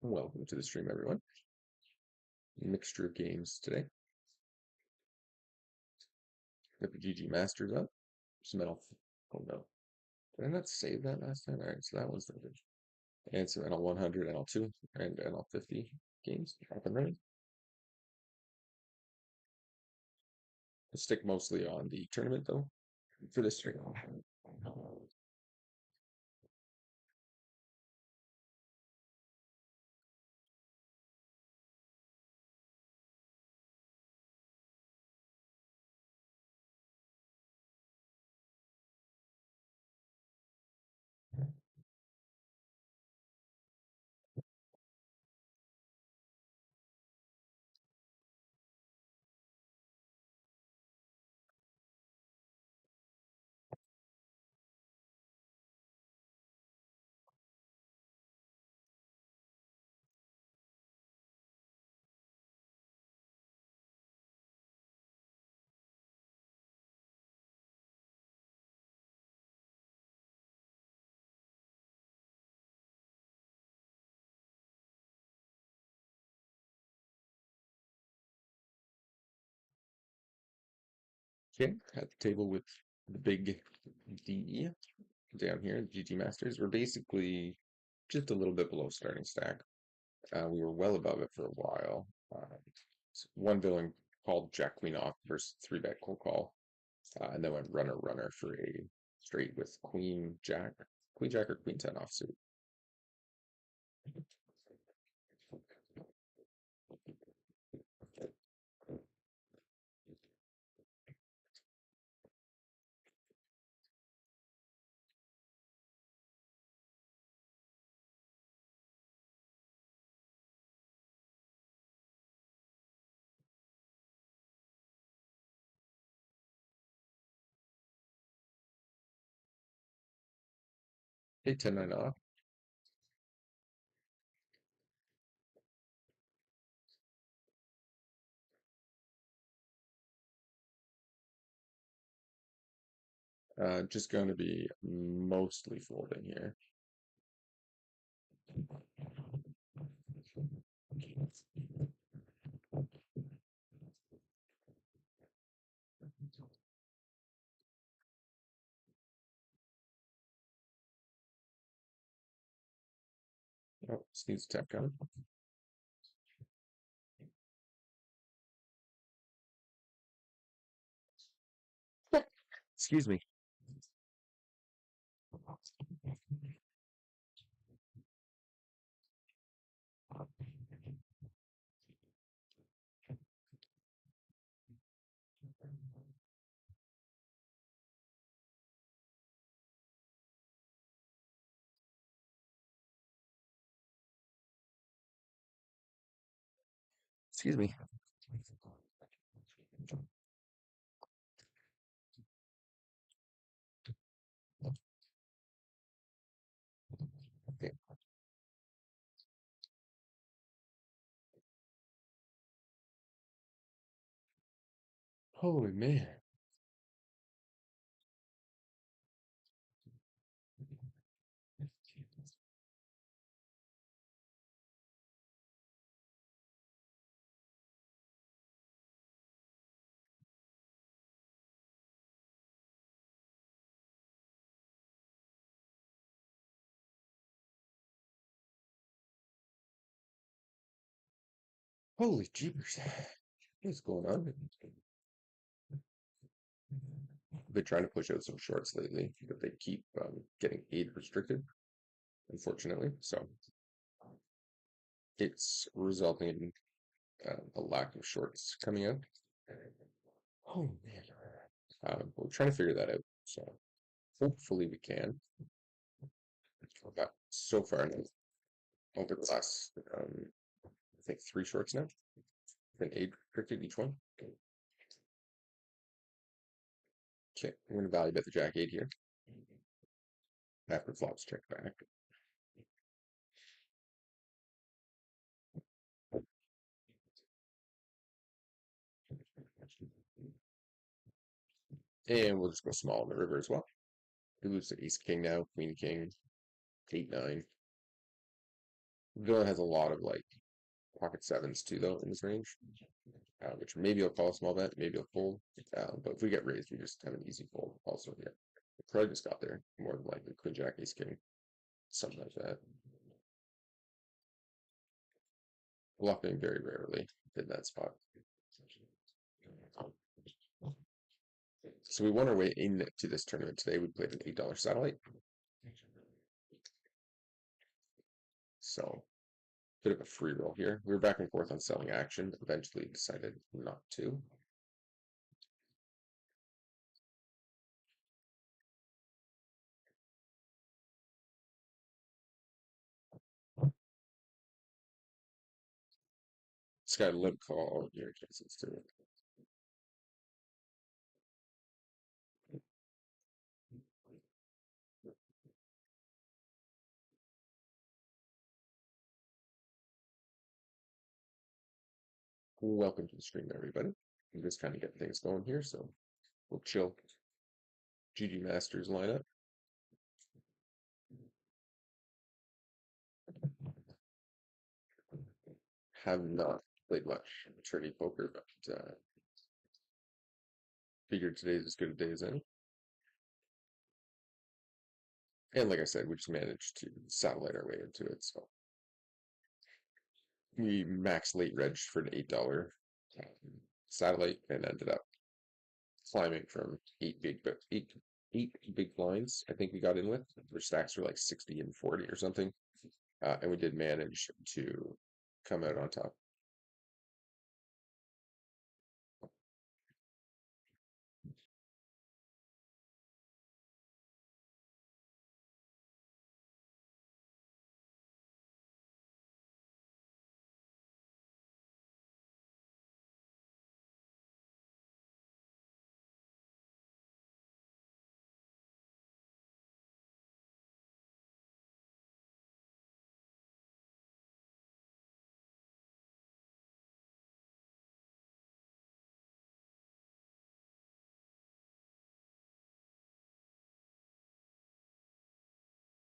Welcome to the stream, everyone. Mixture of games today. Got the GGMasters up. Some NL. Oh no. Did I not save that last time? Alright, so that one's the good. And some NL 100, NL 2, and NL 50 games up and running. I'll stick mostly on the tournament though for this stream. Okay, at the table with the big D down here, GGMasters. We're basically just a little bit below starting stack. We were well above it for a while. One villain called Jack Queen off versus 3-bet cold call, and then went runner for a straight with Queen Jack or Queen 10 offsuit. Okay, 10-9 off. Just going to be mostly folding here. Oh, this needs a tap card. Excuse me. Excuse me. Okay. Holy man. Holy jeepers. What's going on? I've been trying to push out some shorts lately, but they keep getting age restricted, unfortunately. So it's resulting in a lack of shorts coming out. Oh man, we're trying to figure that out. So hopefully we can. But so far, over the last, I think 3 shorts now, been age restricted each one. Okay, I'm going to value bet the Jack 8 here. After flops check back. And we'll just go small on the river as well. We lose to Ace King now, Queen King, 8-9. Villa has a lot of like pocket sevens too, though, in this range, which maybe I'll call a small bet, maybe I'll fold. But if we get raised, we just have an easy fold. Also, yeah, the probably just got there more than likely. Queen Jack Ace King, something like that. Bluffing very rarely in that spot. So we won our way into this tournament today. We played an $8 satellite. So bit of a free roll here. We were back and forth on selling action. Eventually decided not to. This guy limp call your chances to it. Welcome to the stream, everybody. I'm just trying to get things going here, so we'll chill. GGMasters lineup. Have not played much tourney poker, but figured today's as good a day as any. And like I said, we just managed to satellite our way into it. So we max late reg for an $8 satellite and ended up climbing from eight big blinds. I think we got in with their stacks were like 60 and 40 or something, and we did manage to come out on top.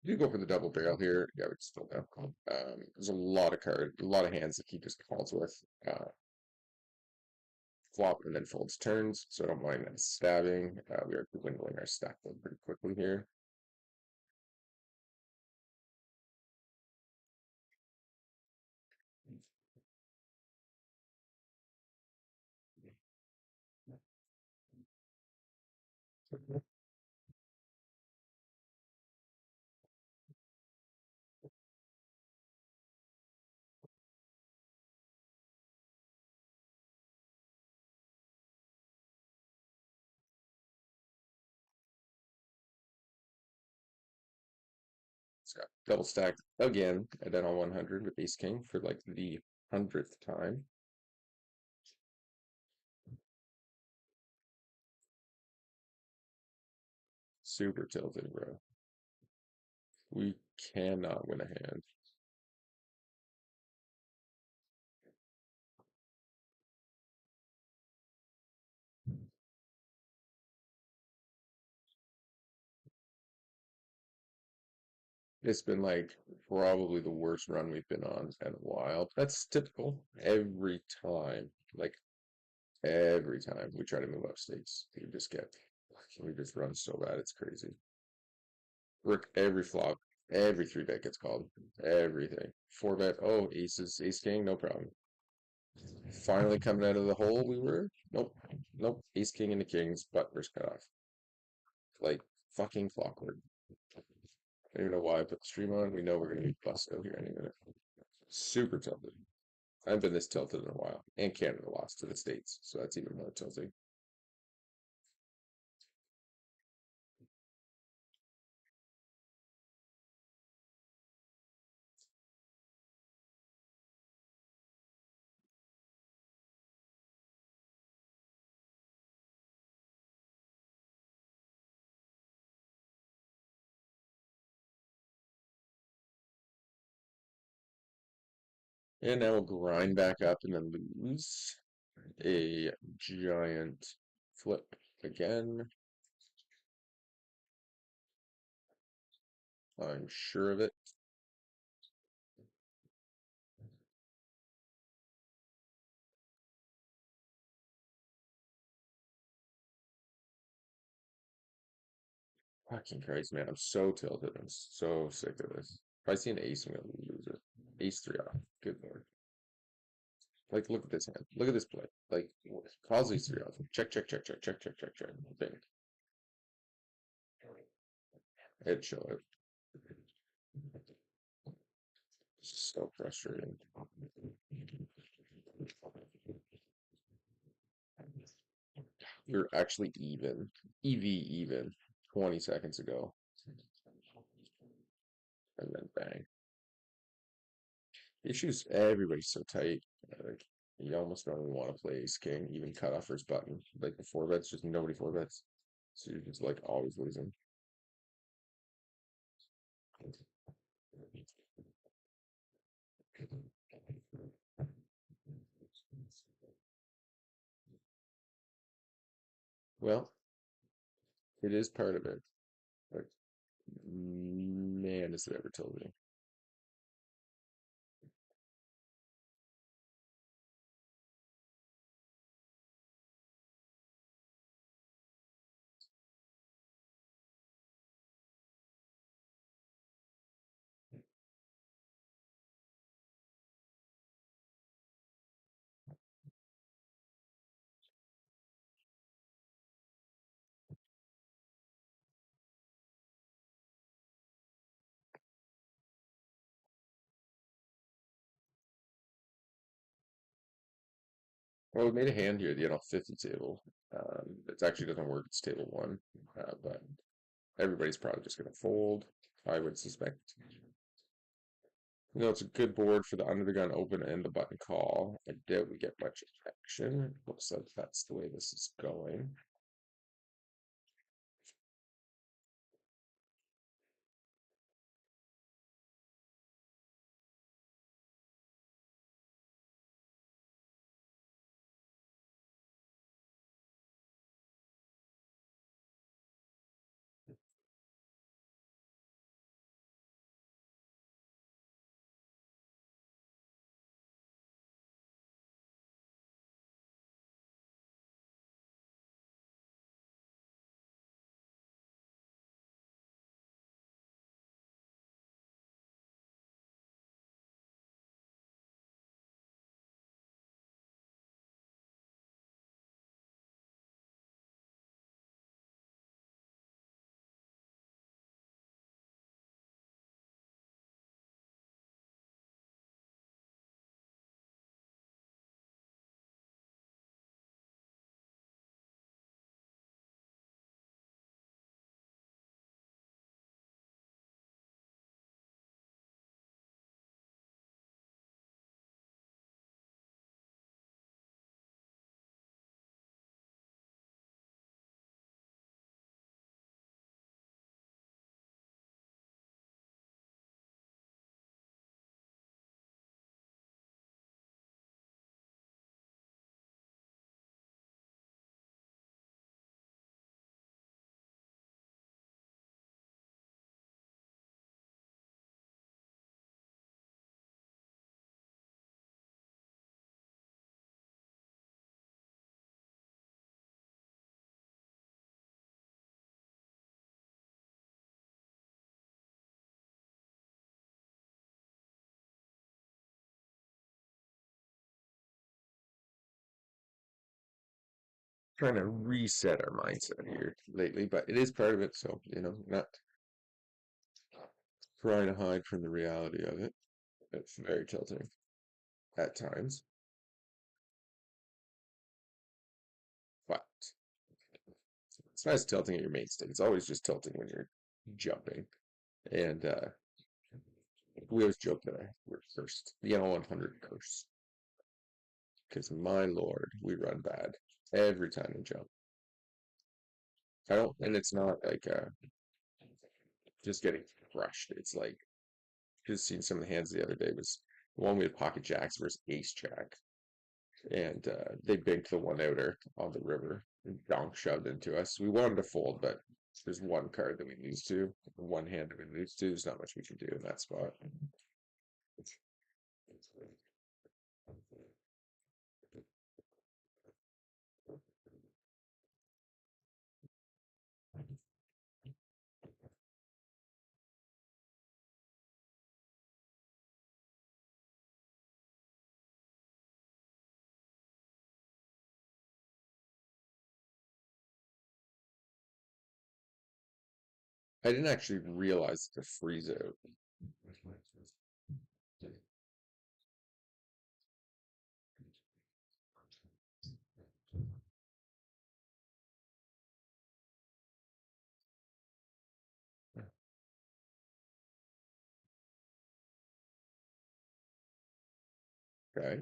You go for the double barrel here. Yeah, we still know. There's a lot of hands that he just calls with. Flop and then folds turns, so I don't mind that stabbing. We are dwindling our stack load pretty quickly here. It's got double stacked again, and then on 100 with ace king for like the 100th time. Super tilted, bro. We cannot win a hand. It's been like probably the worst run we've been on in a while. That's typical every time. Like every time we try to move up stakes, we just run so bad. It's crazy. Work every flop, every three bet gets called. Everything. Four bet. Oh, aces, ace king, no problem. Finally coming out of the hole we were. Nope. Nope. Ace king and the kings, butters cut off. Like fucking clockwork. I don't even know why I put the stream on. We know we're gonna be busted out here any minute. Super tilted. I haven't been this tilted in a while. And Canada lost to the States, so that's even more tilting. And now we'll grind back up and then lose a giant flip again. I'm sure of it. Fucking Christ, man. I'm so tilted. I'm so sick of this. If I see an ace, I'm gonna lose it. Ace three off. Good lord. Like, look at this hand. Look at this play. Like, calls ace three off. Check, check, check, check, check, check, check, check. Bing. Head show it. So frustrating. You're actually even. EV even. 20 seconds ago. And then bang. The issue is everybody's so tight. Like, you almost don't even want to play ace king, even cut off first button. Like the four bets, just nobody four bets. So you're just like always losing. Well, it is part of it. But man, has it ever told me. Well, we made a hand here, the 50 table. It actually doesn't work. It's table one, but everybody's probably just going to fold. I would suspect. It's a good board for the under the gun open and the button call. I doubt we get much action. Looks like that's the way this is going. Trying to reset our mindset here lately, but it is part of it. So, not trying to hide from the reality of it. It's very tilting at times, but it's not as tilting at your main stake. It's always just tilting when you're jumping. And we always joke that we're first, the L100 curse. Because my lord, we run bad every time we jump. I don't, and it's not like just getting crushed. It's like just seeing some of the hands the other day was the one we had pocket jacks versus ace jack, and they binked the one outer on the river and donk shoved into us. We wanted to fold, but there's one card that we lose to, one hand that we lose to. There's not much we can do in that spot. I didn't actually realize to freeze out. Okay.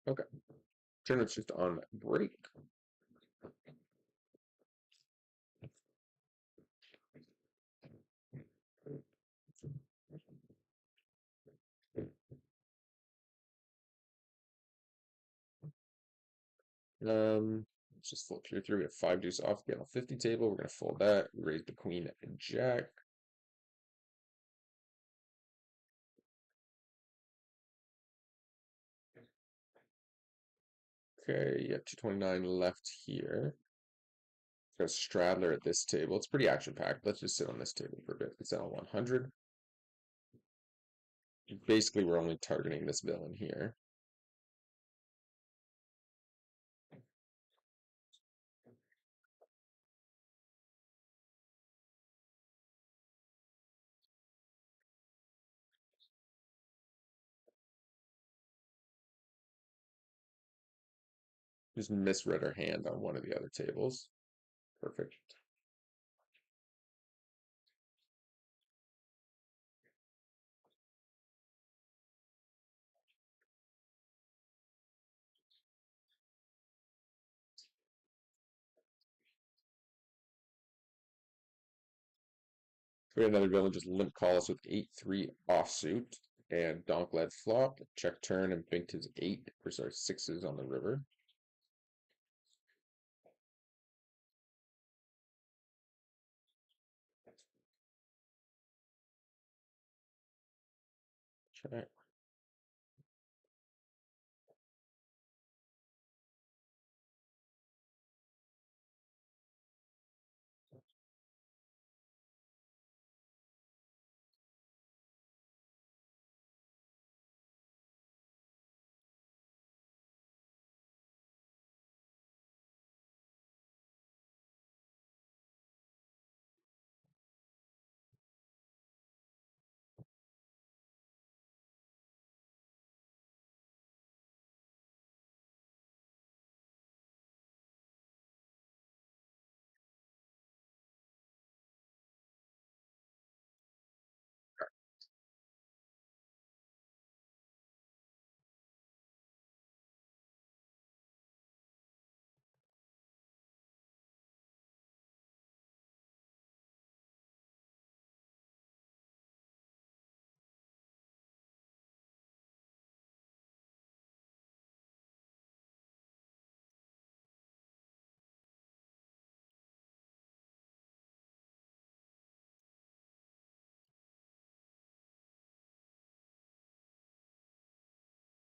Okay. Tournament's just on break. Let's just flip through. We have five deuce off the 50 table. We're gonna fold that. We raise the queen and jack. Okay, you have 229 left here. Got a straddler at this table. It's pretty action packed. Let's just sit on this table for a bit. It's at 100. basically we're only targeting this villain here. Just misread our hand on one of the other tables. Perfect. We had another villain just limp call us with 8-3 offsuit and donk led flop, check turn and binked his 8 versus our 6s on the river. Check.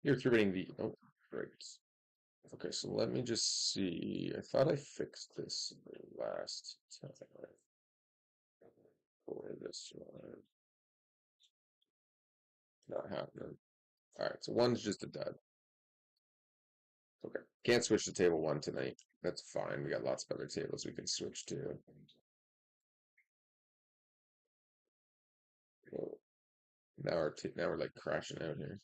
You're attributing the oh right. Okay, so let me just see. I thought I fixed this last time. For this one. Not happening. Alright, so one's just a dud. Okay. Can't switch to table one tonight. That's fine. We got lots of other tables we can switch to. Whoa. Now we're like crashing out here.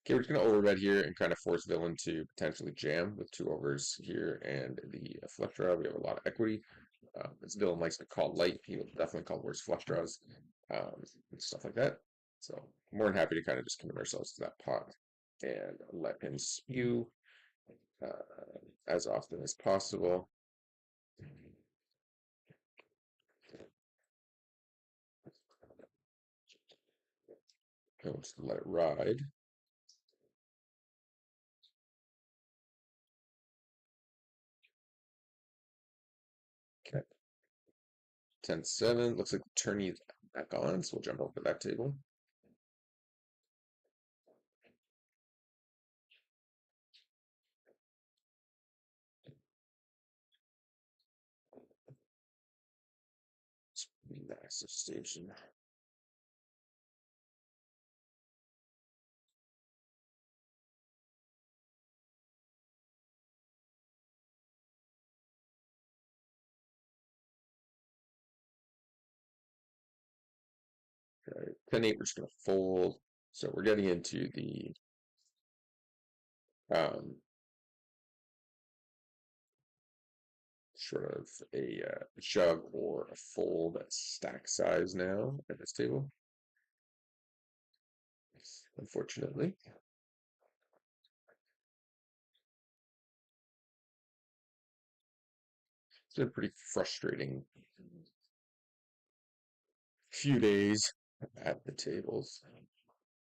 Okay, we're just gonna overbet here and kind of force villain to potentially jam with 2 overs here and the flush draw. We have a lot of equity. This villain likes to call light. He will definitely call worse flush draws and stuff like that. So more than happy to kind of just commit ourselves to that pot and let him spew as often as possible. And just let it ride. Okay. 10-7. Looks like the tourney is back on, so we'll jump over to that table. Massive station. Okay. 10-8, we're just gonna fold. So we're getting into the sort of a shove or a fold stack size now at this table. Unfortunately. It's been a pretty frustrating few days at the tables,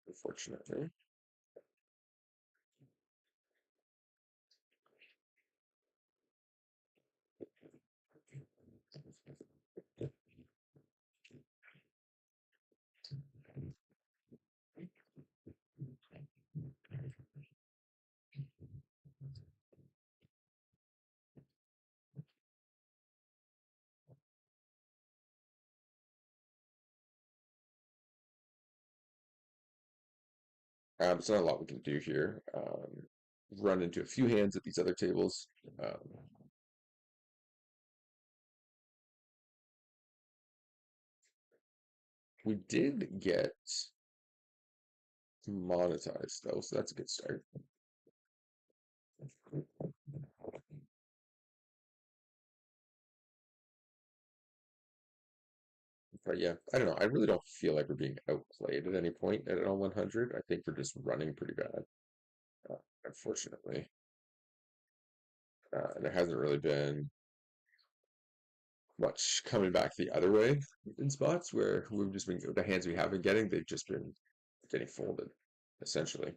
unfortunately. There's not a lot we can do here. Run into a few hands at these other tables. We did get monetized though, so that's a good start. But yeah, I don't know. I really don't feel like we're being outplayed at any point at L 100. I think we're just running pretty bad, uh, unfortunately. And there hasn't really been much coming back the other way in spots where we've just been the hands we have been getting, they've just been getting folded, essentially.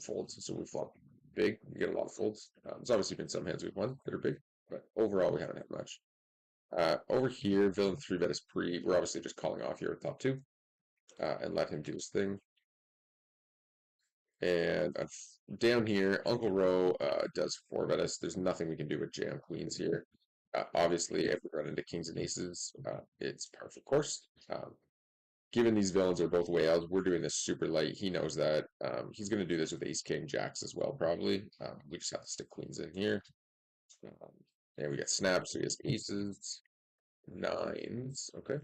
Folds. So we flop big, we get a lot of folds. There's obviously been some hands we've won that are big, but overall we haven't had much. Over here, villain three bet is pre. We're obviously just calling off here with top two, and let him do his thing. And down here, Uncle Row does four bet us. There's nothing we can do with jam queens here. Obviously, if we run into kings and aces, it's par for course. Given these villains are both way out, we're doing this super light. He knows that. He's going to do this with ace king jacks as well, probably. We just have to stick queens in here. Um, and we get snaps, so he has aces, nines. Okay.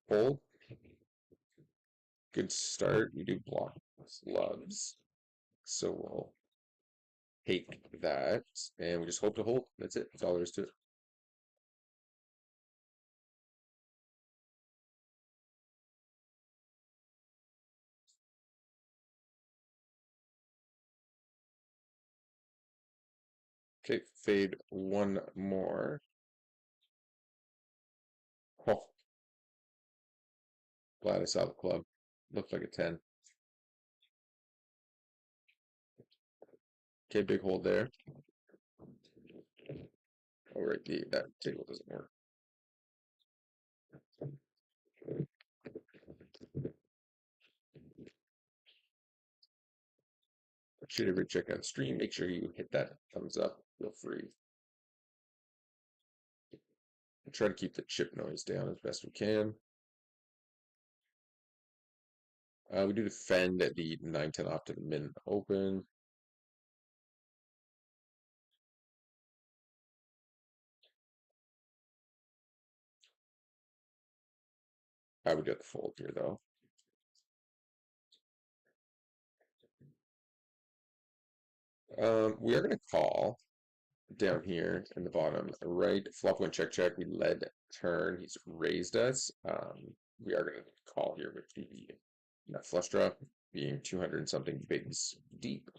Fold. Good start. We do block clubs. So we'll take that, and we just hope to hold. That's it. That's all there is to it. Okay, fade one more. Oh, glad I saw the club. Looked like a 10. Okay, big hold there. Oh, right, that table doesn't work. Should ever check out stream, make sure you hit that thumbs up. Feel free. Try to keep the chip noise down as best we can. We do defend at the 9-10 off to the min open. I would get the fold here though. We are going to call down here in the bottom right. Flop one check check. We led turn. He's raised us. We are going to call here with the flush draw being 200 and something bigs deep,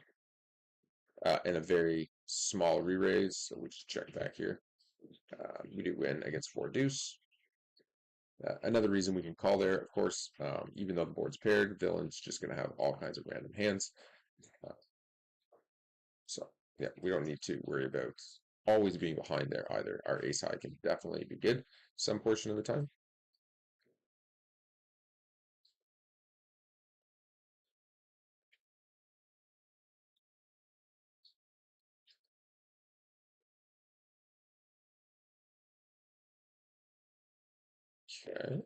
and a very small re-raise. So we just check back here. We do win against four deuce. Another reason we can call there, of course, even though the board's paired, villain's just going to have all kinds of random hands. Uh, so yeah, we don't need to worry about always being behind there either. Our ace high can definitely be good some portion of the time. Okay.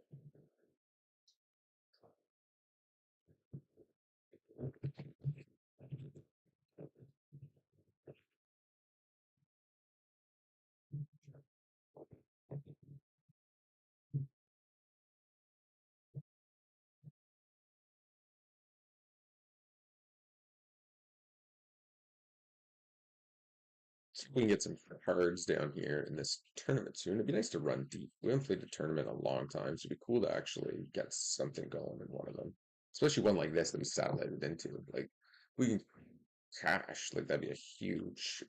So we can get some cards down here in this tournament soon. It'd be nice to run deep. We haven't played the tournament in a long time, so it'd be cool to actually get something going in one of them. Especially one like this that we satellited into. Like, we can cash, like that'd be a huge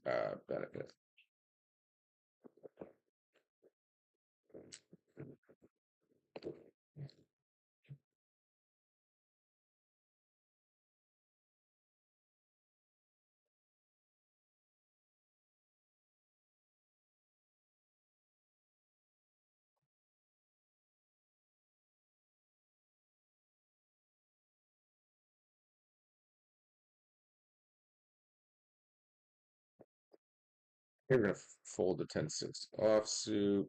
benefit. We're gonna fold the 10-6 offsuit.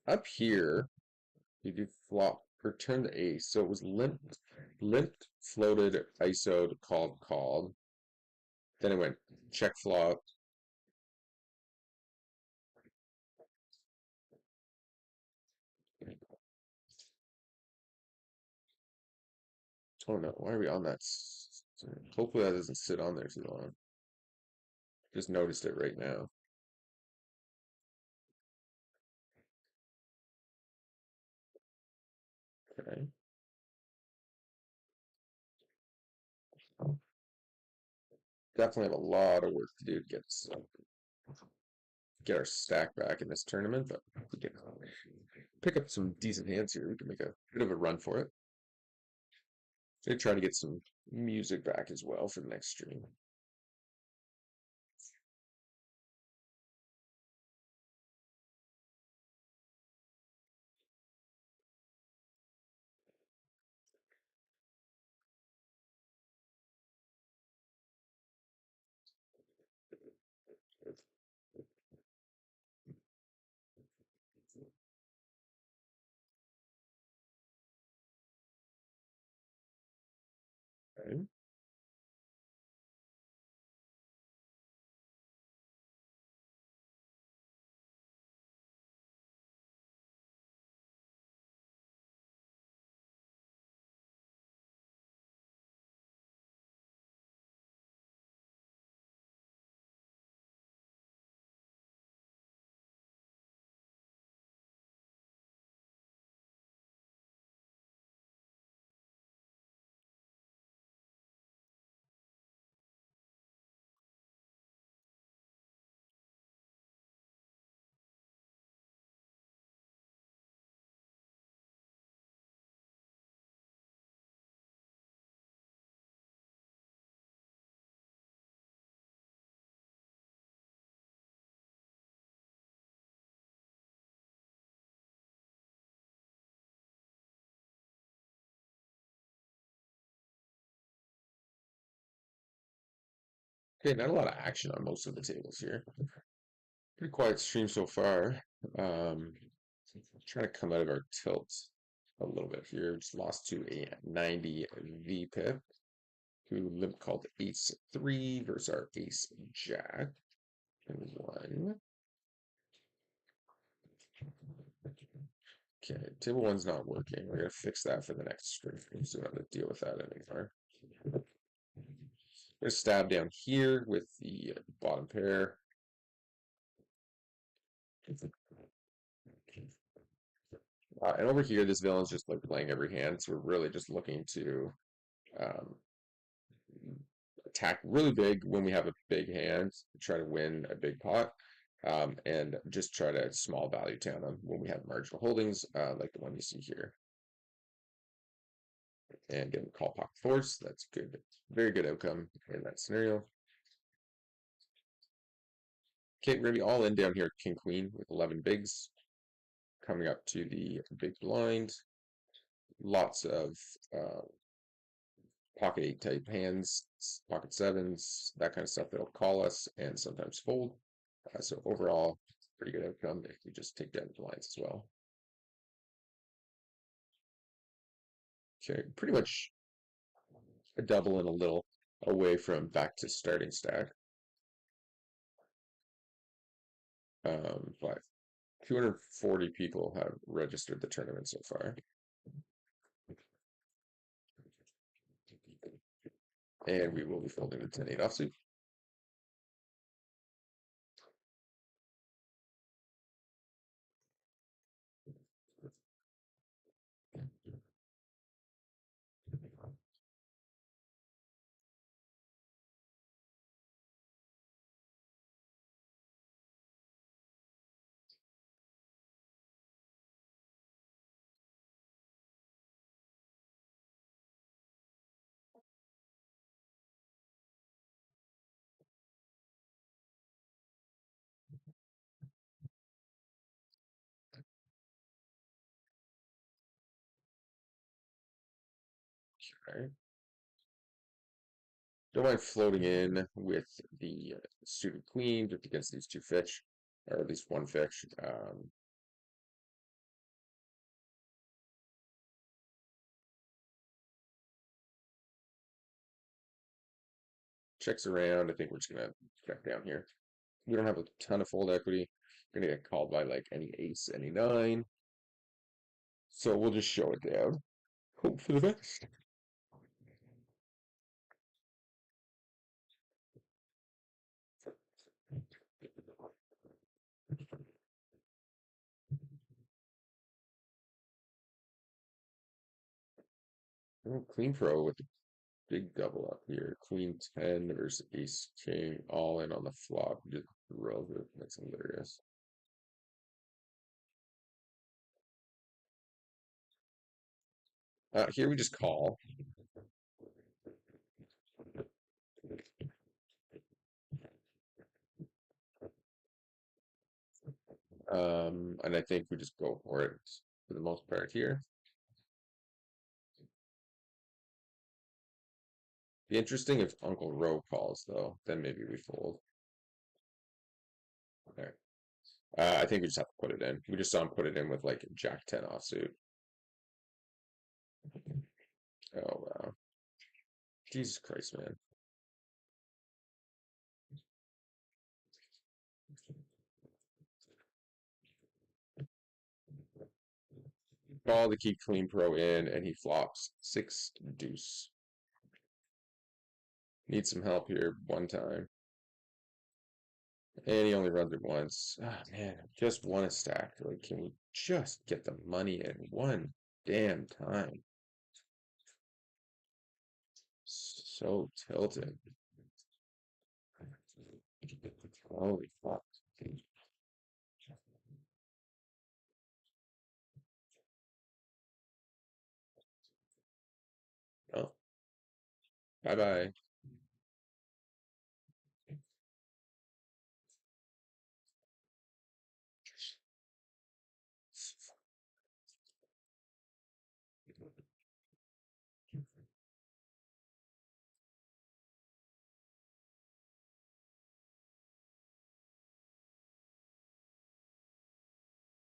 Up here, you do flop or turn the ace. So it was limped, floated, ISO'd, called. Then it went check flop. Oh no, why are we on that? Hopefully that doesn't sit on there too long. Just noticed it right now. Okay. Definitely have a lot of work to do to get our stack back in this tournament, but we can pick up some decent hands here. We can make a bit of a run for it. So try to get some music back as well for the next stream. Okay. Okay, not a lot of action on most of the tables here. Pretty quiet stream so far. Um, Trying to come out of our tilt a little bit here. Just lost to a 90 VPIP, who limp called ace 3 versus our ace jack and 1. Okay, table 1's not working. We're gonna fix that for the next stream, so we don't have to deal with that anymore. Gonna stab down here with the bottom pair. And over here, this villain's just like playing every hand, so we're really just looking to um, attack really big when we have a big hand, try to win a big pot, and just try to small value town them when we have marginal holdings, like the one you see here. And get them call pocket force. That's good, very good outcome in that scenario. Okay, we're gonna be all in down here, king queen with 11 bigs, coming up to the big blind. Lots of pocket 8 type hands, pocket 7s, that kind of stuff that'll call us and sometimes fold. So overall, pretty good outcome if you just take down the blinds as well. Okay, pretty much a double and a little away from back to starting stack. But 240 people have registered the tournament so far. And we will be folding the 10-8 offsuit. Okay. Don't mind floating in with the suited queen just against these two fetch, or at least one fetch. checks around. I think we're just gonna check down here. We don't have a ton of fold equity. We're gonna get called by like any ace, any nine. So we'll just show it down. Hope for the best. Oh, Queen Pro with the big double up here. Queen 10 versus Ace King, all in on the flop. Just rolls it. That's hilarious. Here we just call. And I think we just go for it for the most part here. Be interesting if Uncle Ro calls though, then maybe we fold. Okay. I think we just have to put it in. We just saw him put it in with like Jack 10 offsuit. Oh wow. Jesus Christ, man. Call to keep Queen Pro in and he flops 6 deuce. Need some help here one time. And he only runs it once. Ah, man, just one stack. Like, can we just get the money in one damn time? So tilted. Holy fuck. Oh, bye bye.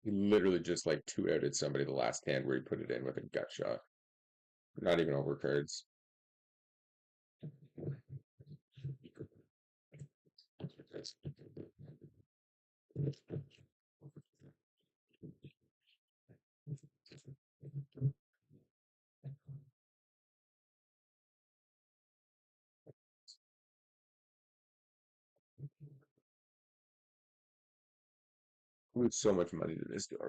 He literally just like two-outed somebody the last hand where he put it in with a gut shot. Not even over cards. Lose so much money to this guy.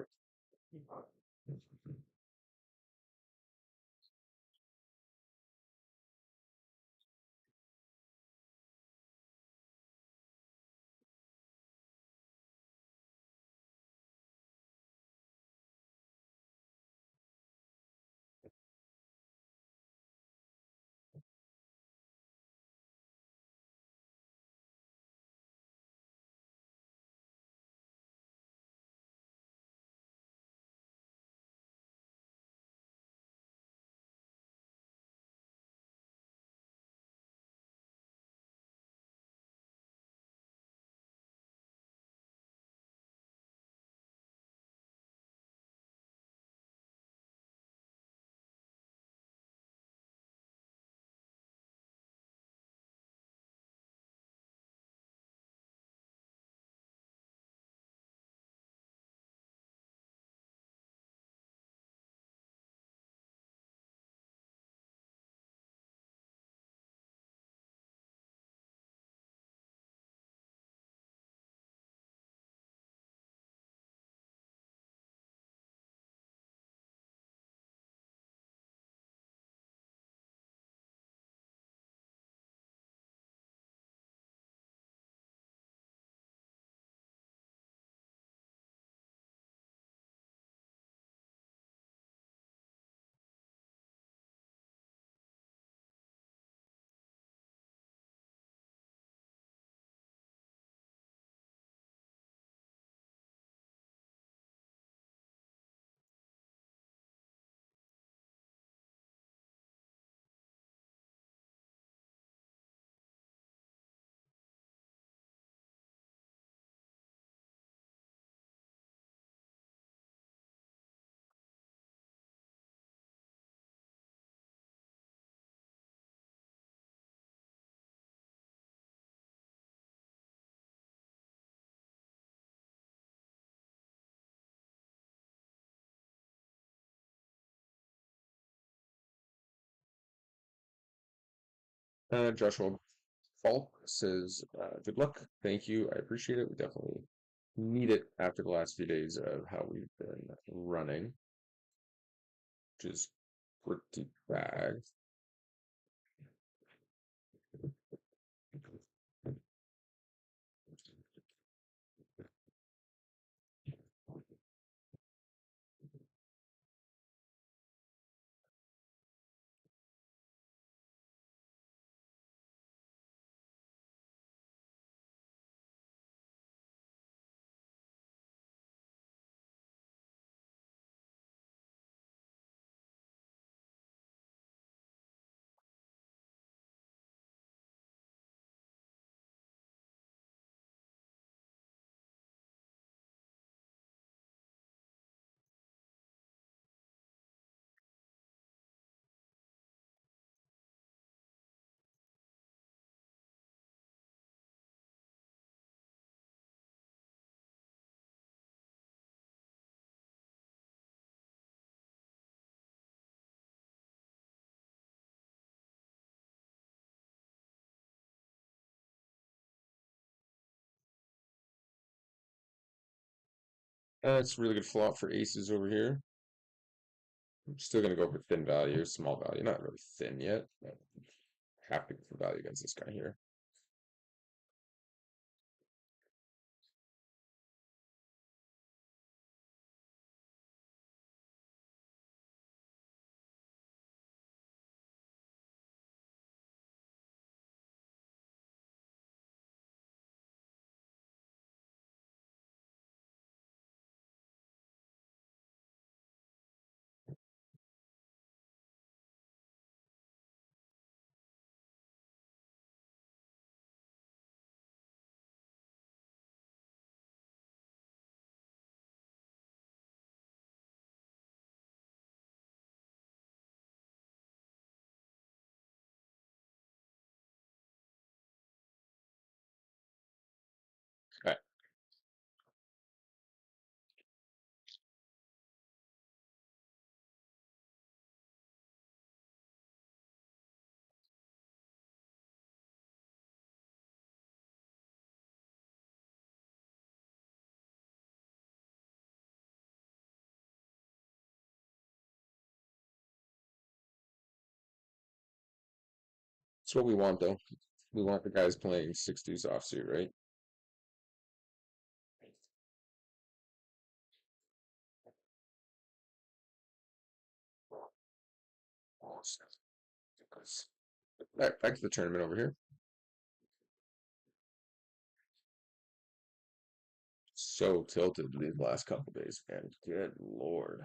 Joshua Falk says, good luck. Thank you. I appreciate it. We definitely need it after the last few days of how we've been running, which is pretty bad. It's a really good flop for aces over here. I'm still going to go for thin value, small value. Not really thin yet, but have to go for value against this guy here. Okay. It's what we want, though. We want the guys playing 6 deuce offsuit, right? Back to the tournament over here. So tilted these last couple days, man. Good lord.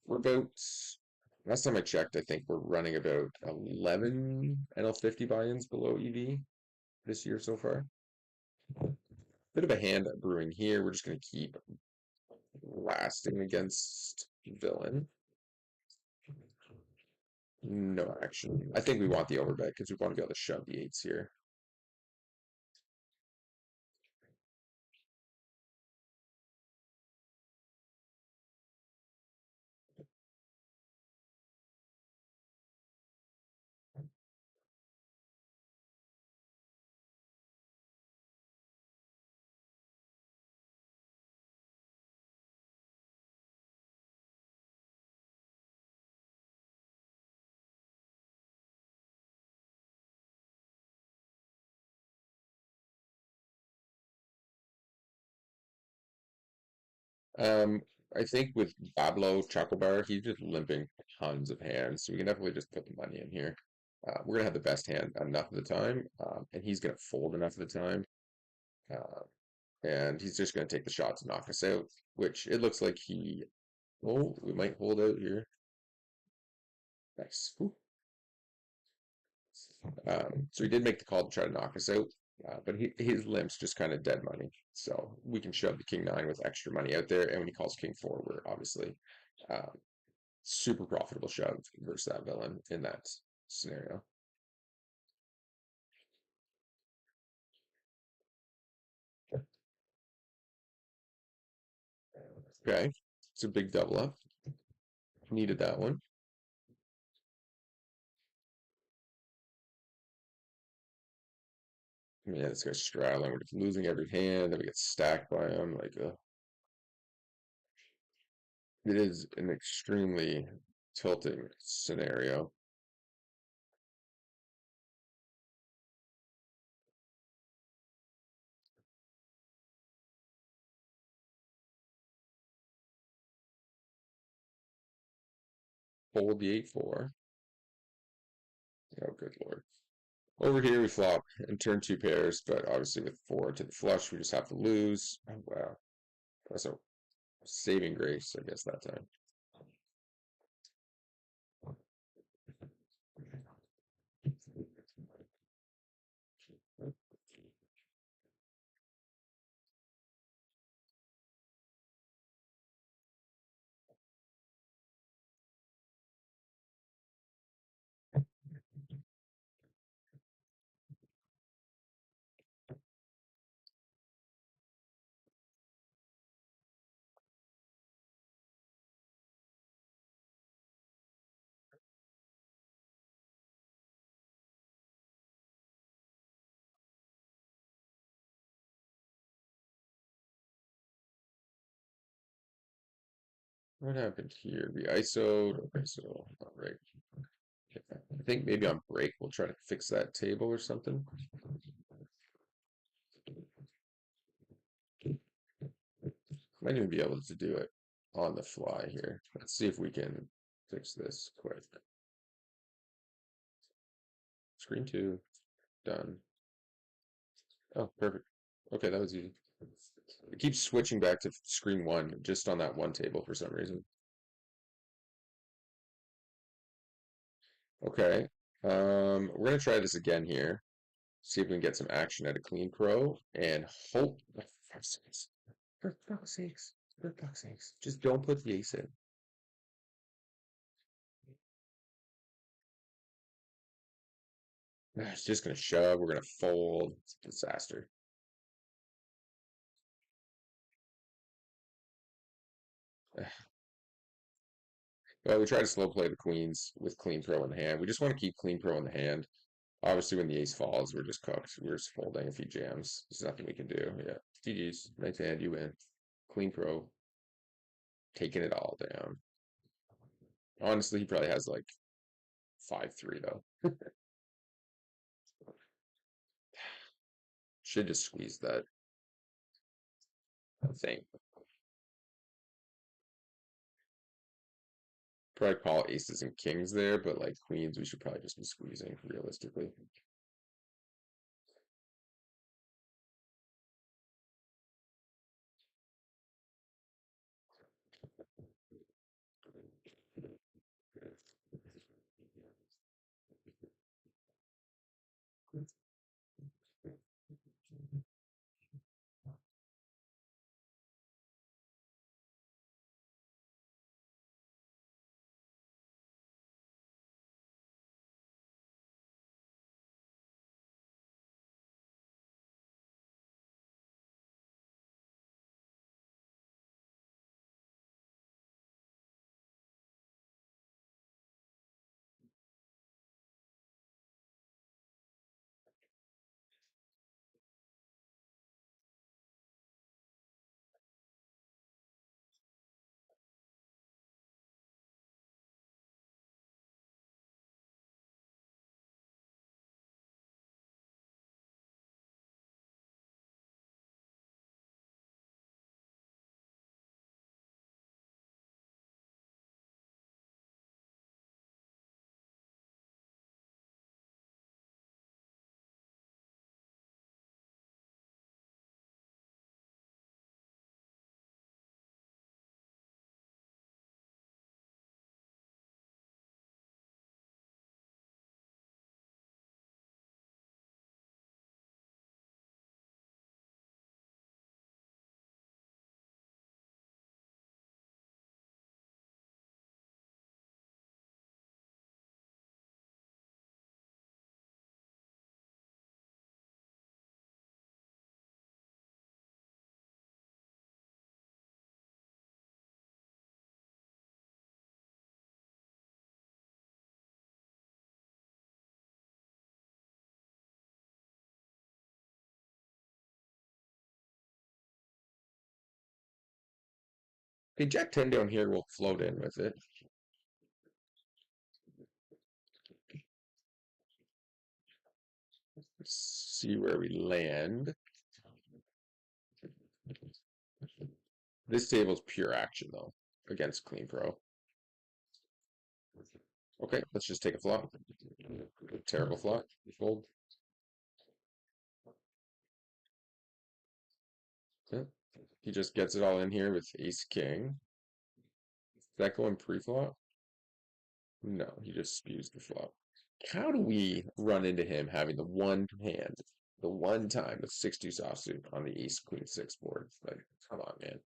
We're about, last time I checked, I think we're running about 11 NL50 buy-ins below EV this year so far. Bit of a hand brewing here. We're just going to keep lasting against villain. No action. I think we want the overbet because we want to be able to shove the eights here. Um, I think with Pablo Chocobar, he's just limping tons of hands, so we can definitely just put the money in here. We're gonna have the best hand enough of the time, and he's gonna fold enough of the time, uh, and he's just gonna take the shot to knock us out. Which it looks like he. Oh, we might hold out here. Nice. Ooh. So he did make the call to try to knock us out, but his limp's just kind of dead money. So we can shove the king nine with extra money out there, and when he calls king four, we're obviously um, super profitable shove versus that villain in that scenario. Okay, it's a big double up. Needed that one. Yeah, this guy's straddling. We're just losing every hand, then we get stacked by him. Like, it is an extremely tilting scenario. Fold the 8-4. Oh, good lord. Over here we flop and turn two pairs, but obviously with four to the flush, we just have to lose. Oh, wow. That's a saving grace, I guess, that time. What happened here? We ISO'd. Okay, so, all right. I think maybe on break we'll try to fix that table or something. Might even be able to do it on the fly here. Let's see if we can fix this quick. Screen two, done. Oh, perfect. Okay, that was easy. It keeps switching back to screen one just on that one table for some reason. Okay. We're gonna try this again here. See if we can get some action at a clean pro and hope for fuck's sakes. For fuck's sakes. For fuck's sakes. Just don't put the ace in. It's just gonna shove, we're gonna fold. It's a disaster. Well, we try to slow play the queens with clean pro in the hand. We just want to keep clean pro in the hand. Obviously, when the ace falls, we're just cooked. We're just folding if he jams. There's nothing we can do. Yeah. GG's. Nice hand, you win. Clean pro. Taking it all down. Honestly, he probably has like 5-3 though. Should just squeeze that, I think. Probably call aces and kings there, but like queens, we should probably just be squeezing realistically. Okay, Jack 10 down here will float in with it. Let's see where we land. This table's pure action though, against Clean Pro. Okay, let's just take a flop. Terrible flop. Fold. Yeah. He just gets it all in here with ace king. Does that go in pre-flop? No, he just spews the flop. How do we run into him having the one hand, the one time with 6-2 offsuit on the ace queen 6 board? Like, come on, man.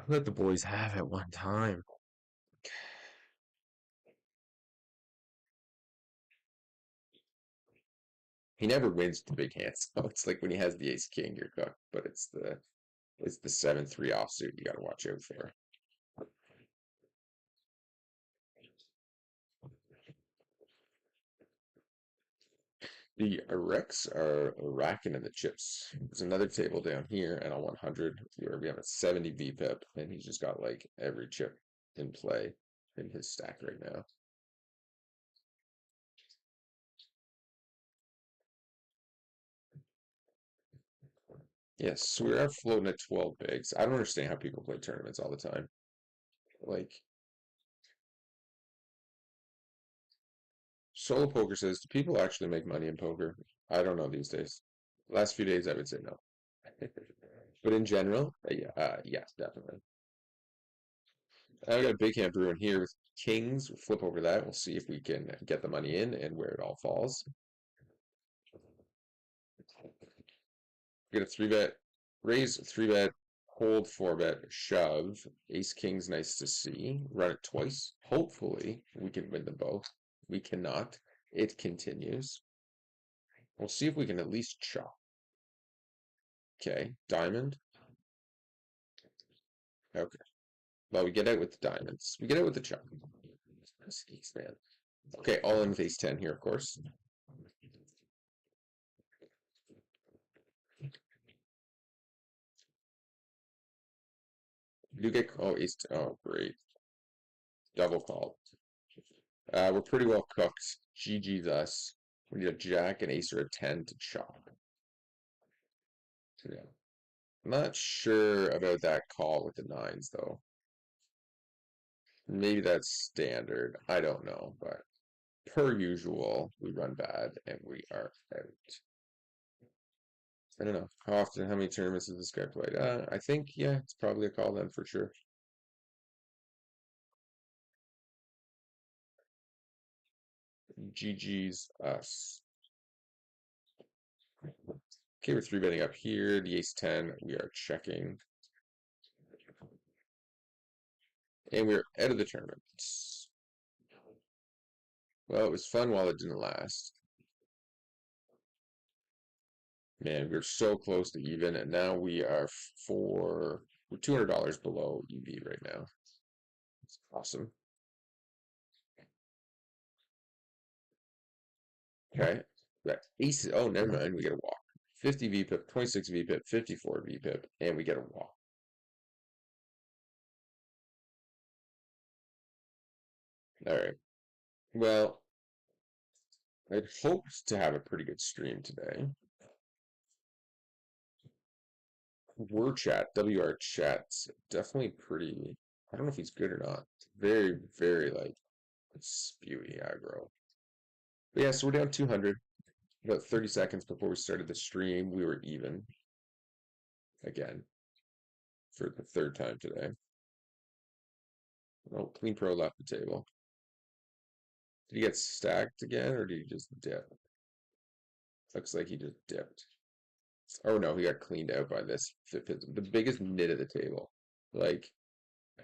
Let the boys have it one time. He never wins the big hands. So it's like when he has the ace king, you're cooked. But it's the 7-3 offsuit you got to watch out for. The Rex are racking in the chips. There's another table down here and a 100 where we have a 70 VPIP, and he's just got like every chip in play in his stack right now. Yes, we are floating at 12 bigs. I don't understand how people play tournaments all the time. Like, Solo Poker says, do people actually make money in poker? I don't know these days. Last few days, I would say no. But in general, yes, definitely. I've got a big hand brewing here with kings. We'll flip over that. We'll see if we can get the money in and where it all falls. We get a 3-bet, raise, 3-bet, hold, 4-bet, shove. Ace king's nice to see. Run it twice. Hopefully, we can win them both. We cannot. It continues. We'll see if we can at least chop. Okay, diamond. Okay. Well, we get out with the diamonds. We get out with the chop. Ace man. Okay, all in with ace 10 here, of course. You get ace. Oh, great. Double call. We're pretty well cooked. GG's us. We need a jack, and ace, or a 10 to chop. Yeah. Not sure about that call with the nines, though. Maybe that's standard. I don't know, but per usual, we run bad and we are out. I don't know. How many tournaments has this guy played? I think, yeah, it's probably a call then for sure. GG's us. Okay, we're 3-betting up here. The ace 10, we are checking. And we're out of the tournament. Well, it was fun while it didn't last. Man, we're so close to even, and now we're $200 below EV right now. It's awesome. Okay, that ace. Oh, never mind. We get a walk. 50 VPIP, 26 VPIP, 54 VPIP, and we get a walk. All right. Well, I'd hoped to have a pretty good stream today. WR chat's definitely pretty. I don't know if he's good or not. Very, very like spewy aggro. But yeah, so we're down 200. About 30 seconds before we started the stream, we were even again for the third time today. Oh, Clean Pro left the table. Did he get stacked again, or did he just dip? Looks like he just dipped. Oh no, he got cleaned out by this. The biggest nit of the table. Like,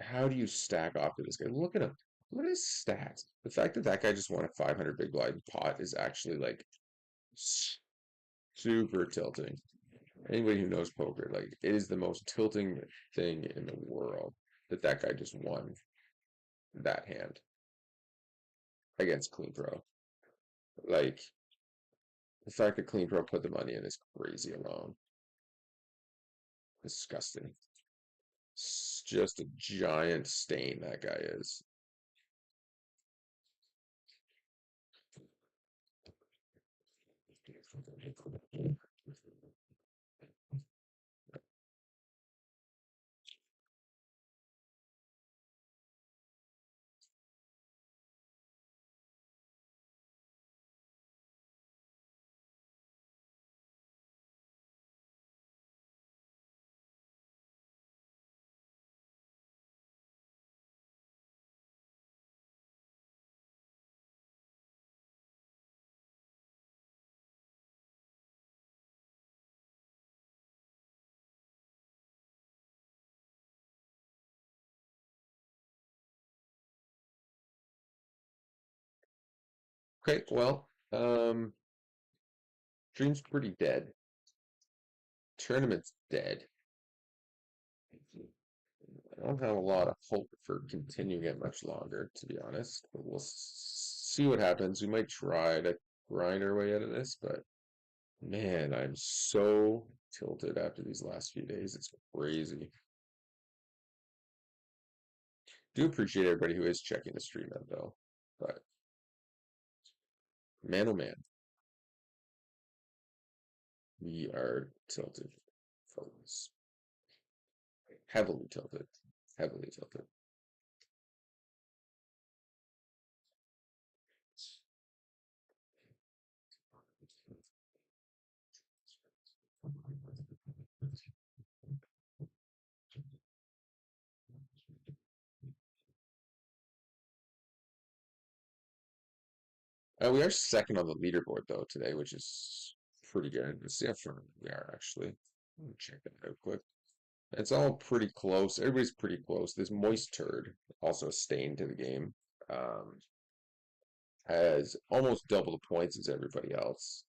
how do you stack off to this guy? Look at him. Look at his stats. The fact that that guy just won a 500 big blind pot is actually like super tilting. Anybody who knows poker, like, it is the most tilting thing in the world that that guy just won that hand against Clean Pro. Like, the fact that Clean Pro put the money in is crazy alone. Disgusting. Just a giant stain, that guy is. Okay, well, Dream's pretty dead. Tournament's dead. I don't have a lot of hope for continuing it much longer, to be honest. But we'll see what happens. We might try to grind our way out of this, but man, I'm so tilted after these last few days. It's crazy. Do appreciate everybody who is checking the stream out, though. But man, oh man, we are tilted, folks. Heavily tilted. Heavily tilted. We are second on the leaderboard though today, which is pretty good. Let's see how far we are actually. Let me check that out quick. It's all pretty close. Everybody's pretty close. This moist turd, also a stain to the game, um, has almost double the points as everybody else.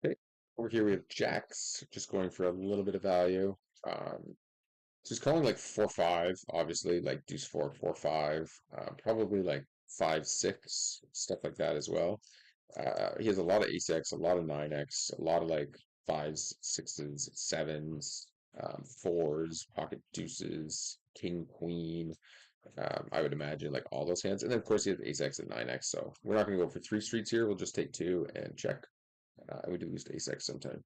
Okay. Over here we have jacks, just going for a little bit of value. So he's calling like 4-5, obviously, like deuce 4, 4-5, probably like 5-6, stuff like that as well. He has a lot of ace X, a lot of 9X, a lot of like fives, sixes, sevens, fours, pocket deuces, king, queen. I would imagine like all those hands. And then of course he has ace X and 9X. So we're not going to go for three streets here. We'll just take two and check. We do lose to ace X sometime.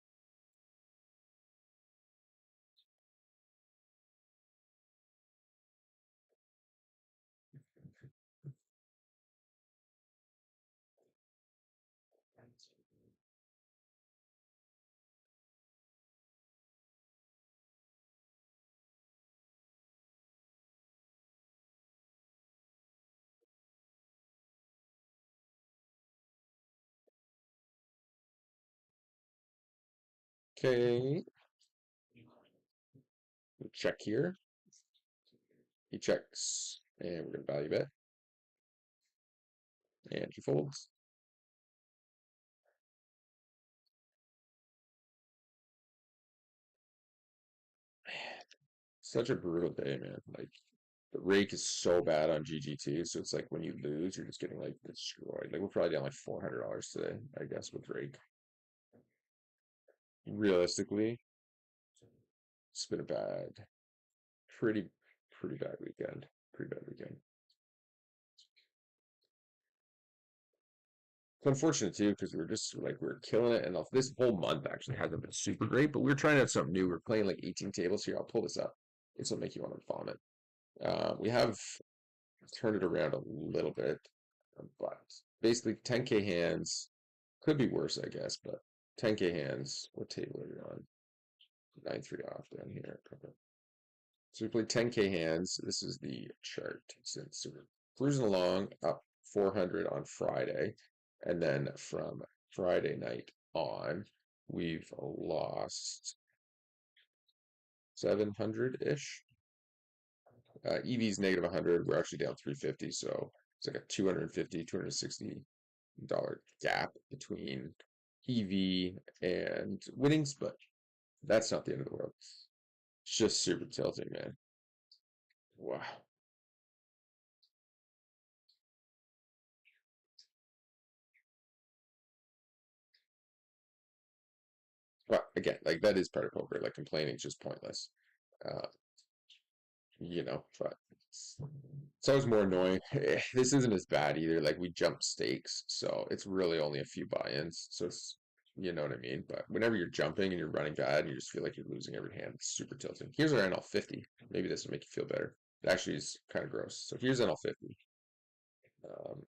Okay, we'll check here. He checks, and we're going to value bet, and he folds. Such a brutal day, man. Like the rake is so bad on GGT, so it's like when you lose, you're just getting like destroyed. Like we're probably down like $400 today, I guess, with rake. Realistically, it's been a pretty, pretty bad weekend. Pretty bad weekend. It's unfortunate too because we're killing it, and this whole month actually hasn't been super great. But we're trying out something new. We're playing like 18 tables here. I'll pull this up. This will make you want to vomit. We have turned it around a little bit, but basically 10K hands could be worse, I guess. But 10K hands. What table are we on? 9-3 off down here. Okay. So we played 10K hands. This is the chart. So we're cruising along up 400 on Friday. And then from Friday night on, we've lost 700-ish. EV's negative 100. We're actually down 350. So it's like a 250, $260 gap between EV and winnings, but that's not the end of the world. It's just super tilting, man. Wow. But again, like that is part of poker. Like complaining is just pointless. Uh, but it's always more annoying. This isn't as bad either. Like we jump stakes, so it's really only a few buy-ins. So it's, you know what I mean? But whenever you're jumping and you're running bad and you just feel like you're losing every hand, it's super tilting. Here's our NL 50. Maybe this will make you feel better. It actually is kind of gross. So here's NL 50. Um,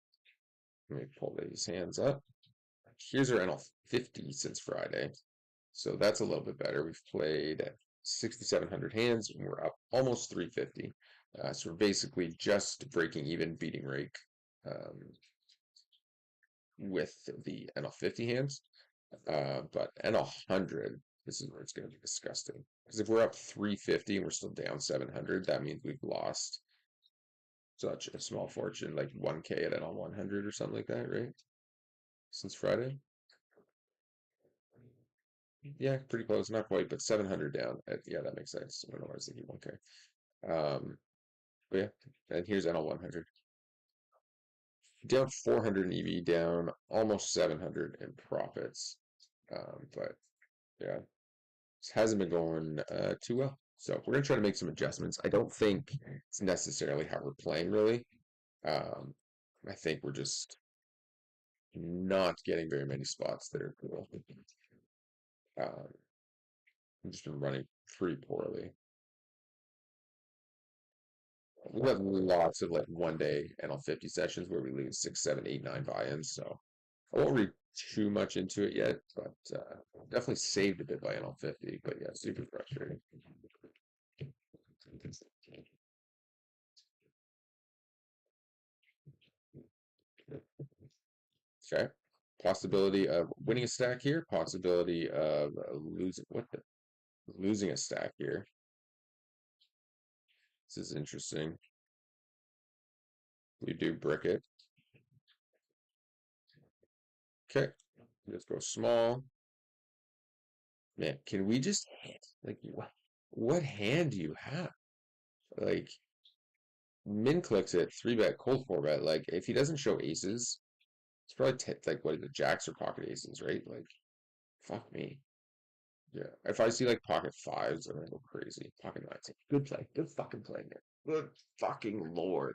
Let me pull these hands up. Here's our NL 50 since Friday. So that's a little bit better. We've played 6,700 hands and we're up almost 350. So we're basically just breaking even, beating rake with the NL 50 hands. But NL 100, this is where it's going to be disgusting. Because if we're up 350 and we're still down 700, that means we've lost such a small fortune, like 1K at NL 100 or something like that, right? Since Friday. Yeah, pretty close. Not quite, but 700 down. Yeah, that makes sense. I don't know why I was thinking 1K. But yeah, and here's NL 100. Down 400 in EV, down almost 700 in profits. But yeah, this hasn't been going too well. So we're gonna try to make some adjustments. I don't think it's necessarily how we're playing really. Um, I think we're just not getting very many spots that are cool. We've just been running pretty poorly. We have lots of like 1 day NL 50 sessions where we lose 6, 7, 8, 9 buy-ins. So I won't read too much into it yet, but definitely saved a bit by NL 50. But yeah, super frustrating. Okay. Possibility of winning a stack here. Possibility of losing a stack here. This is interesting. We do brick it. Okay. Let's go small. Man, can we just like what hand do you have? Like min clicks it, 3-bet, cold 4-bet. Like if he doesn't show aces, it's probably like what is it, jacks or pocket aces, right? Like fuck me. Yeah. If I see like pocket fives, I'm gonna go crazy. Pocket nines. Good play. Good fucking play, man. Good fucking lord.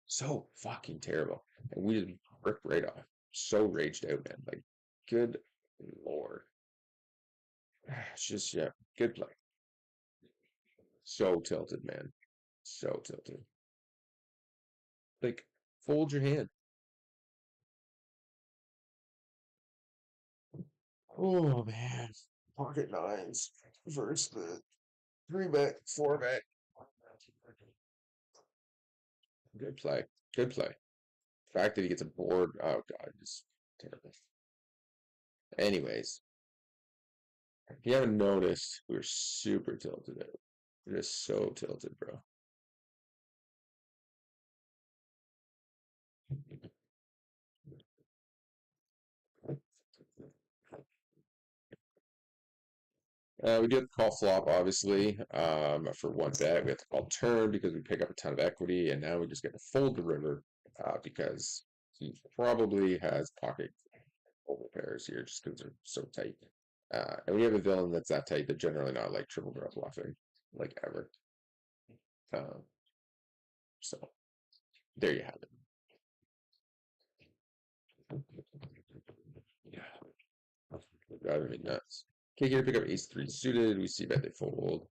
So fucking terrible. And we just ripped right off. So raged out, man. Like, good lord. It's just yeah, good play. So tilted, man. So tilted. Like, fold your hand. Oh man. Pocket nines versus the 3-bet, 4-bet. Good play. Good play. The fact that he gets a board, oh god, just terrible. Anyways, if you haven't noticed, we're super tilted out. We're just so tilted, bro. We do have to call flop, obviously, for one bet. We have to call turn because we pick up a ton of equity, and now we just get to fold the river because he probably has pocket over pairs here just because they're so tight. And we have a villain that's that tight that generally not like triple barrel bluffing, like ever. Um, so there you have it. Yeah, driving me nuts. Okay, here pick up ace three suited. We see that they fold.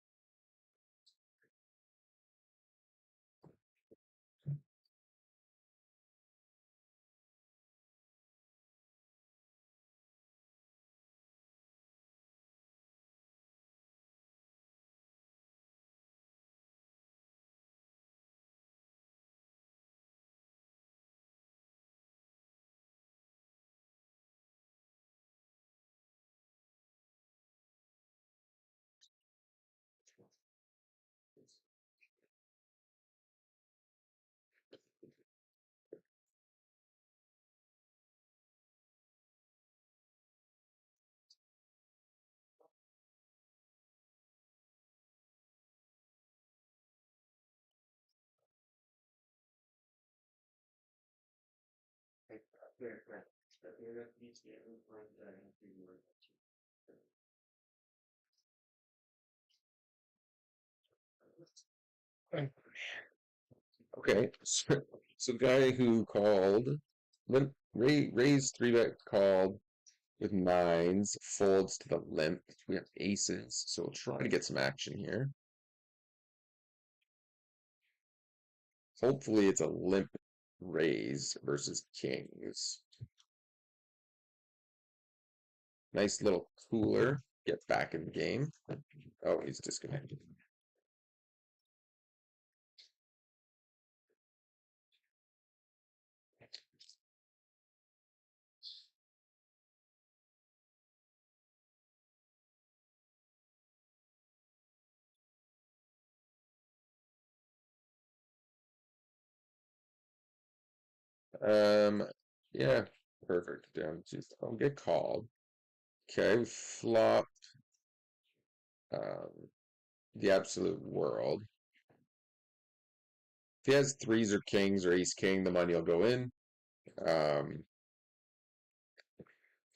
Okay, so guy who called, raised three bet called with nines, folds to the limp. We have aces, so we'll try to get some action here. Hopefully it's a limp raise versus kings. Nice little cooler. Get back in the game. Oh, he's disconnected. Um, yeah, perfect. Down to I'll get called. Okay, flop um the absolute world. If he has threes or kings or ace king, the money will go in. Um,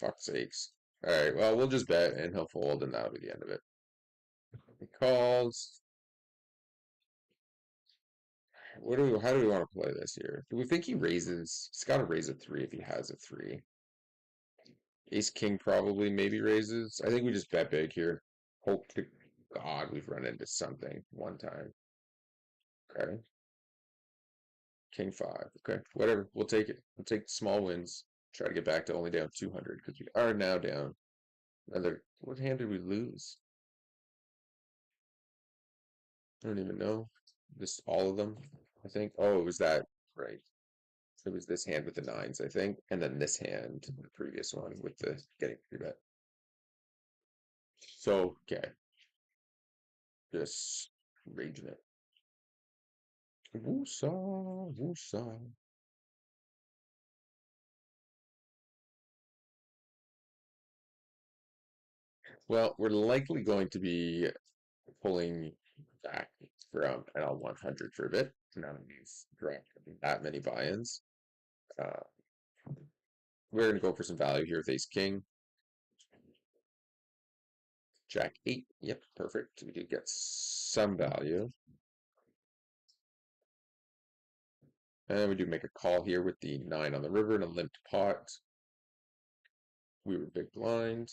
fuck sakes. All right, well, we'll just bet and he'll fold, and that'll be the end of it. He calls. How do we want to play this here? Do we think he raises? He's got to raise a three if he has a three. Ace king probably maybe raises. I think we just bet big here. Hope to God we've run into something one time. Okay. King five. Okay. Whatever. We'll take it. We'll take small wins. Try to get back to only down 200 because we are now down another. What hand did we lose? I don't even know. This all of them, I think. Oh, it was that right. It was this hand with the nines, I think, and then this hand, the previous one with the getting three bet. So okay, just raging it. Woosaw, woosaw. Well, we're likely going to be pulling back from NL 100 for a bit. None of these dropped that many buy-ins. Uh, we're going to go for some value here with Ace King. Jack 8. Yep, perfect. We did get some value. And we do make a call here with the 9 on the river and a limped pot. We were big blind.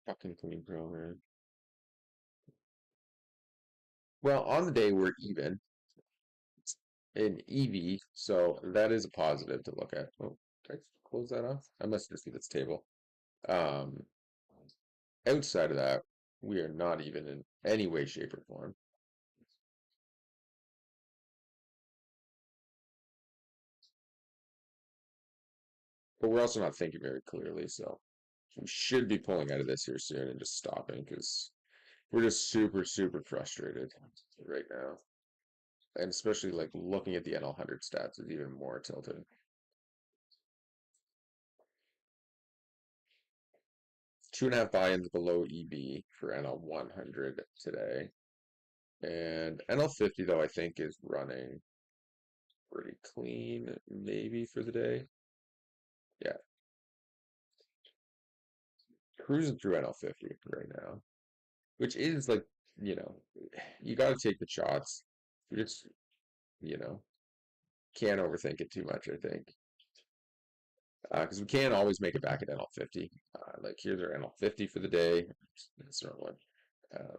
Fucking queen pro, man. Well, on the day we're even in EV, so that is a positive to look at. Oh, did I close that off? I must just see this table. Um, outside of that, We are not even in any way, shape, or form. But we're also not thinking very clearly, so we should be pulling out of this here soon and just stopping because we're just super, super frustrated right now. And especially like looking at the NL100 stats is even more tilted. 2.5 buy-ins below EB for NL100 today. And NL50 though I think is running pretty clean maybe for the day. Yeah, cruising through NL50 right now, which is like, you know, you got to take the shots. You just, you know, can't overthink it too much, I think. Because we can't always make it back at NL50. Like here's our NL50 for the day. That's the wrong one. Um,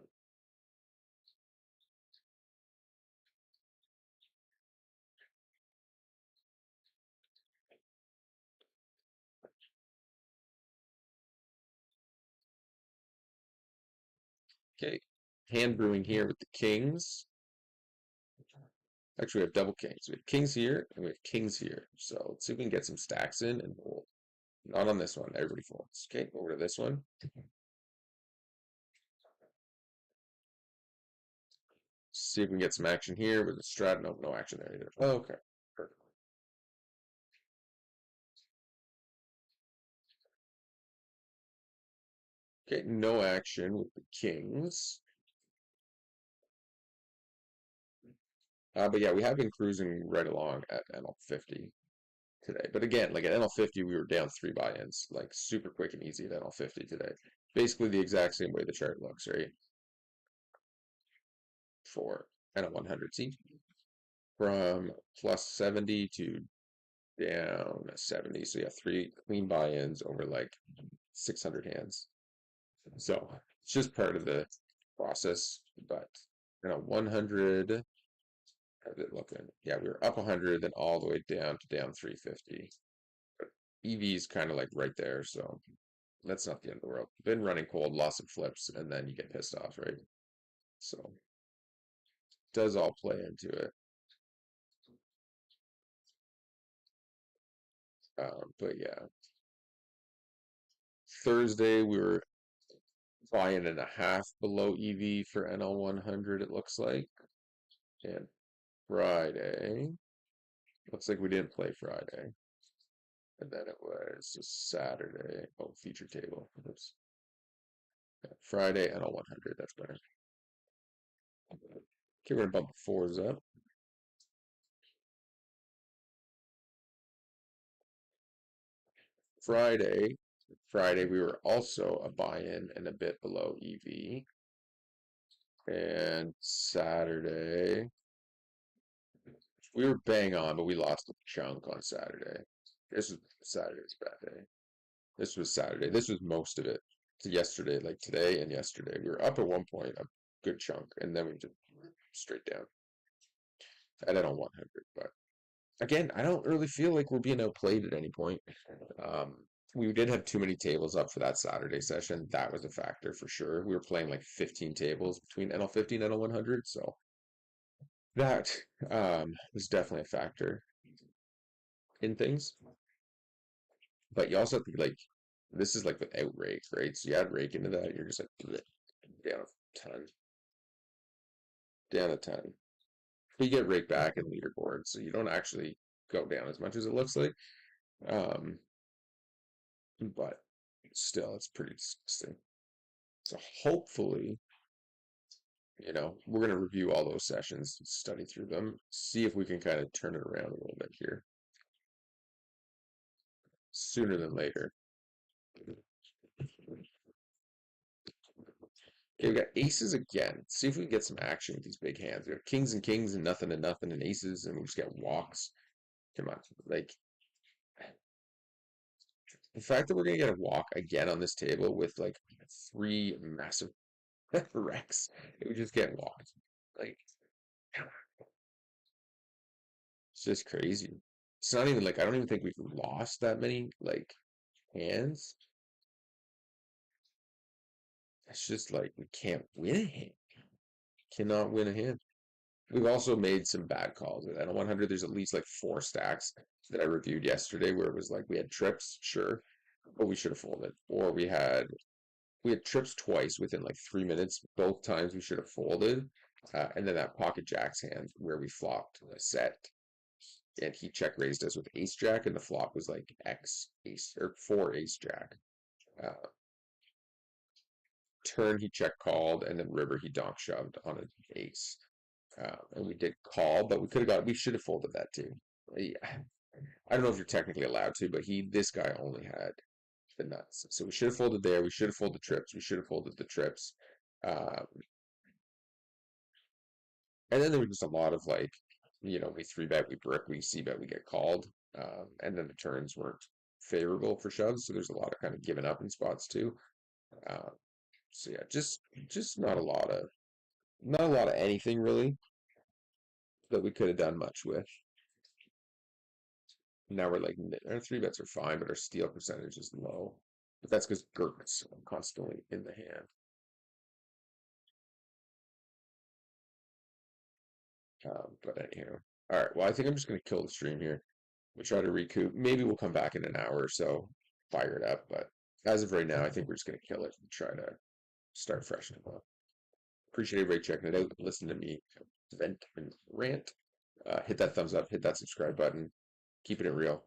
okay, hand brewing here with the kings. Actually, we have double kings. We have kings here and we have kings here. So let's see if we can get some stacks in and fold. Not on this one. Everybody folds. Okay, over to this one. See if we can get some action here with the strat. No, no action there either. Oh, okay, perfect. Okay, no action with the kings. But yeah, we have been cruising right along at NL50 today. But again, like at NL50, we were down 3 buy-ins, like super quick and easy at NL50 today. Basically the exact same way the chart looks, right? For NL100. See, from plus 70 to down 70. So yeah, 3 clean buy-ins over like 600 hands. So it's just part of the process. But 100. How's it looking? Yeah, we were up 100, then all the way down to down 350. But EV is kind of like right there, so that's not the end of the world. Been running cold, lots of flips, and then you get pissed off, right? So does all play into it. But yeah, Thursday we were buying and a half below EV for NL100, it looks like. And Friday, looks like we didn't play Friday. And then it was just Saturday. Oh, feature table. Oops. Yeah, Friday NL100, that's better. Okay, we're gonna bump the fours up. Friday, Friday we were also a buy-in and a bit below EV. And Saturday, we were bang on, but we lost a chunk on Saturday. This was Saturday's bad day. This was Saturday. This was most of it. To yesterday, like today and yesterday. We were up at one point, a good chunk, and then we just straight down. I don't 100, but again, I don't really feel like we're being outplayed at any point. Um, we did have too many tables up for that Saturday session. That was a factor for sure. We were playing like 15 tables between NL50 and NL100, so that was definitely a factor in things. But you also have to be like, this is like without rake, right? So you add rake into that, you're just like bleh, down a ton, down a ton. But you get rake back in leaderboard, so you don't actually go down as much as it looks like. Um, but still, it's pretty disgusting. So hopefully, we're going to review all those sessions, study through them, see if we can kind of turn it around a little bit here sooner than later. Okay, we got aces again. See if we can get some action with these big hands. We have kings and nothing and aces, and we just get walks. Come on, like the fact that we're gonna get a walk again on this table with like 3 massive wrecks, it would just get walked. Like it's just crazy. It's not even like I don't even think we've lost that many like hands. it's just like we can't win a hand. Cannot win a hand. We've also made some bad calls. At 100, there's at least like 4 stacks that I reviewed yesterday where it was like we had trips, sure, but we should have folded. Or we had trips twice within like 3 minutes. Both times we should have folded. And then that pocket jacks hand where we flopped a set and he check raised us with ace jack and the flop was like X ace or 4 ace jack. Uh, Turn he check called and then river he donk shoved on an ace. And we did call, but we should have folded that too. I don't know if you're technically allowed to, but this guy only had the nuts. So we should have folded there. We should have folded trips. We should have folded the trips. Um, and then there was just a lot of like, we 3-bet, we brick, we c-bet, we get called. And then the turns weren't favorable for shoves. So there's a lot of kind of giving up in spots too. Um, so yeah, just not a lot of anything really that we could have done much with. Now we're like, our 3-bets are fine, but our steal percentage is low. But that's because Gert's constantly in the hand. But anyhow. All right, well, I think I'm just going to kill the stream here. We'll try to recoup. Maybe we'll come back in an hour or so, fire it up. But as of right now, I think we're just going to kill it and try to start fresh and well. Appreciate everybody checking it out. Listen to me vent and rant. Hit that thumbs up, hit that subscribe button. Keeping it real.